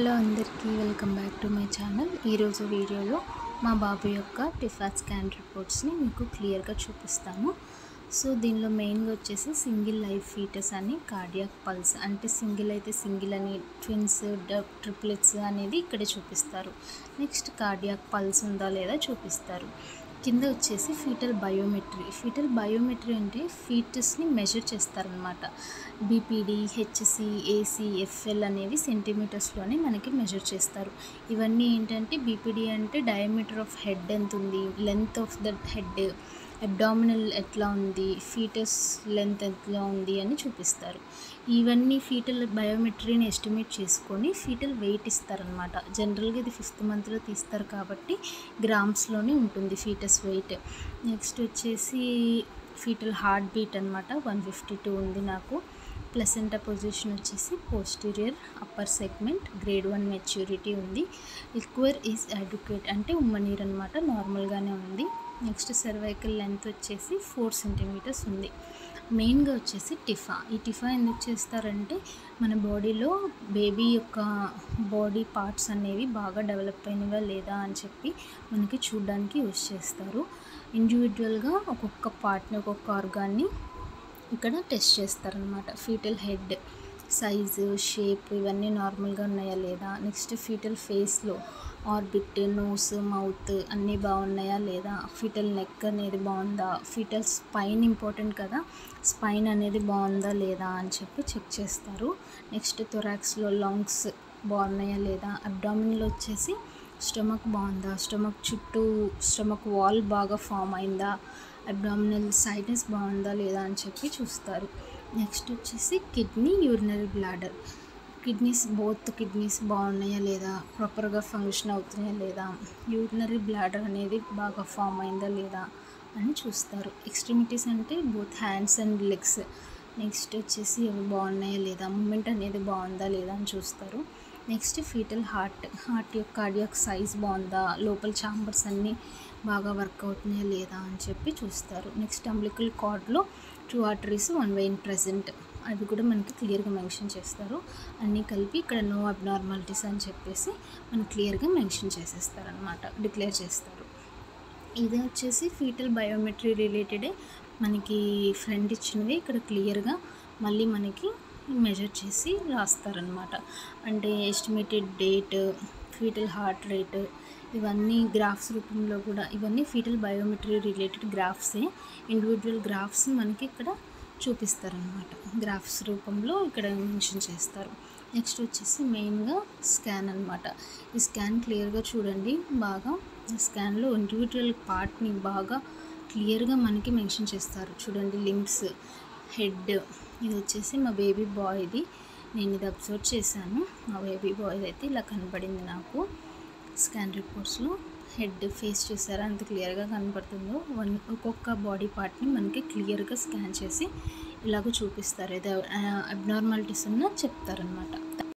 Hello అందరికీ welcome back to my channel. ఈరోజు వీడియోలో మా బాబు యొక్క టిఫా స్కాన్ రిపోర్ట్స్ని మీకు క్లియర్గా చూపిస్తాను. సో దీనిలో మెయిన్గా వచ్చేసి సింగిల్ లైఫ్ ఫీటస్ అని, కార్డియాక్ పల్స్ అంటే సింగిల్ అయితే సింగిల్ అని, ట్విన్స్, ట్రిప్లెట్స్ అనేది ఇక్కడే చూపిస్తారు. నెక్స్ట్ కార్డియాక్ పల్స్ ఉందా లేదా చూపిస్తారు. కింద వచ్చేసి ఫీటల్ బయోమెట్రీ అంటే ఫీటస్ని మెజర్ చేస్తారనమాట. బీపీడీ, హెచ్సి, ఏసీ, ఎఫ్ఎల్ అనేవి సెంటీమీటర్స్లోనే మనకి మెజర్ చేస్తారు. ఇవన్నీ ఏంటంటే బీపీడీ అంటే డయామీటర్ ఆఫ్ హెడ్ ఎంత ఉంది, length of the head, abdominal ఎట్లా ఉంది, ఫీటస్ లెంత్ ఎట్లా ఉంది అని చూపిస్తారు. ఇవన్నీ ఫీటల్ బయోమెట్రీని ఎస్టిమేట్ చేసుకొని ఫీటల్ వెయిట్ ఇస్తారనమాట. జనరల్గా ఇది 5th మంత్లో తీస్తారు కాబట్టి గ్రామ్స్లోనే ఉంటుంది ఫీటస్ వెయిట్. నెక్స్ట్ వచ్చేసి ఫీటల్ హార్ట్ బీట్ అనమాట, 152 ఉంది నాకు. ప్లసెంటా పొజిషన్ వచ్చేసి posterior upper segment, grade 1 maturity ఉంది. లిక్వర్ ఈజ్ అడ్యుకేట్ అంటే ఉమ్మనీరు అనమాట, నార్మల్గానే ఉంది. నెక్స్ట్ సర్వైకల్ లెంత్ వచ్చేసి 4 సెంటీమీటర్స్ ఉంది. మెయిన్గా వచ్చేసి ఈ టిఫా ఎందుకు చేస్తారంటే మన బాడీలో బేబీ యొక్క బాడీ పార్ట్స్ అనేవి బాగా డెవలప్ అయినవా లేదా అని చెప్పి మనకి చూడడానికి యూజ్ చేస్తారు. ఇండివిజువల్గా ఒక్కొక్క పార్ట్ని, ఒక్కొక్క ఆర్గాన్ని ఇక్కడ టెస్ట్ చేస్తారనమాట. ఫీటల్ హెడ్ సైజు, షేప్ ఇవన్నీ నార్మల్గా ఉన్నాయా లేదా, నెక్స్ట్ ఫీటల్ ఫేస్లో ఆర్బిట్, నోస్, మౌత్ అన్నీ బాగున్నాయా లేదా, ఫీటల్ నెక్ అనేది బాగుందా, ఫీటల్ స్పైన్ ఇంపార్టెంట్ కదా, స్పైన్ అనేది బాగుందా లేదా అని చెప్పి చెక్ చేస్తారు. నెక్స్ట్ థొరాక్స్లో లంగ్స్ బాగున్నాయా లేదా, అబ్డామిన్లో వచ్చేసి స్టమక్ బాగుందా, స్టమక్ చుట్టూ స్టమక్ వాల్ బాగా ఫామ్ అయిందా, అబ్డామినల్ సైనస్ బాగుందా లేదా అని చెప్పి చూస్తారు. నెక్స్ట్ వచ్చేసి kidney, urinary bladder, both kidneys బాగున్నాయా లేదా, ప్రాపర్గా ఫంక్షన్ అవుతున్నాయా లేదా, యూరినరీ బ్లాడర్ అనేది బాగా ఫామ్ అయిందా లేదా అని చూస్తారు. ఎక్స్ట్రిమిటీస్ అంటే both hands and legs, next వచ్చేసి అవి బాగున్నాయా లేదా, మూమెంట్ అనేది బాగుందా లేదా అని చూస్తారు. నెక్స్ట్ ఫీటల్ హార్ట్ యొక్క కార్డియాక్ సైజ్ బాగుందా, లోపల ఛాంబర్స్ అన్నీ బాగా వర్క్ అవుతున్నాయా లేదా అని చెప్పి చూస్తారు. నెక్స్ట్ అంబ్లికల్ కార్డ్లో 2 ఆర్టరీస్, 1 వెయిన్ ప్రెజెంట్, అది కూడా మనకి క్లియర్గా మెన్షన్ చేస్తారు. అన్నీ కలిపి ఇక్కడ నో అబ్నార్మాలిటీస్ అని చెప్పేసి మనకి క్లియర్గా మెన్షన్ చేసేస్తారనమాట, డిక్లేర్ చేస్తారు. ఇది వచ్చేసి ఫీటల్ బయోమెట్రీ రిలేటెడే మనకి ఫ్రెండ్ ఇచ్చినవి ఇక్కడ క్లియర్గా మళ్ళీ మనకి మెజర్ చేసి రాస్తారనమాట. అంటే estimated date, fetal heart rate, ఇవన్నీ గ్రాఫ్స్ రూపంలో కూడా, ఇవన్నీ ఫీటల్ బయోమెట్రీ రిలేటెడ్ గ్రాఫ్సే. ఇండివిజువల్ గ్రాఫ్స్ మనకి ఇక్కడ చూపిస్తారనమాట, గ్రాఫ్స్ రూపంలో ఇక్కడ మెన్షన్ చేస్తారు. నెక్స్ట్ వచ్చేసి మెయిన్గా స్కాన్ అనమాట. ఈ స్కాన్ క్లియర్గా చూడండి బాగా. ఈ స్కాన్లో ఇండివిజువల్ పార్ట్ని బాగా క్లియర్గా మనకి మెన్షన్ చేస్తారు. చూడండి లింబ్స్, హెడ్, ఇది వచ్చేసి మా బేబీ బాయ్ది, నేను ఇది అబ్జర్వ్ చేశాను. మా బేబీ బాయ్ అయితే ఇలా కనపడింది నాకు స్కాన్ రిపోర్ట్స్లో. హెడ్, ఫేస్ చూసారా అంత క్లియర్గా కనపడుతుందో. ఒక్కొక్క బాడీ పార్ట్ని మనకి క్లియర్గా స్కాన్ చేసి ఇలాగ చూపిస్తారు. ఏదో అబ్నార్మాలిటీస్ ఉన్నా చెప్తారనమాట.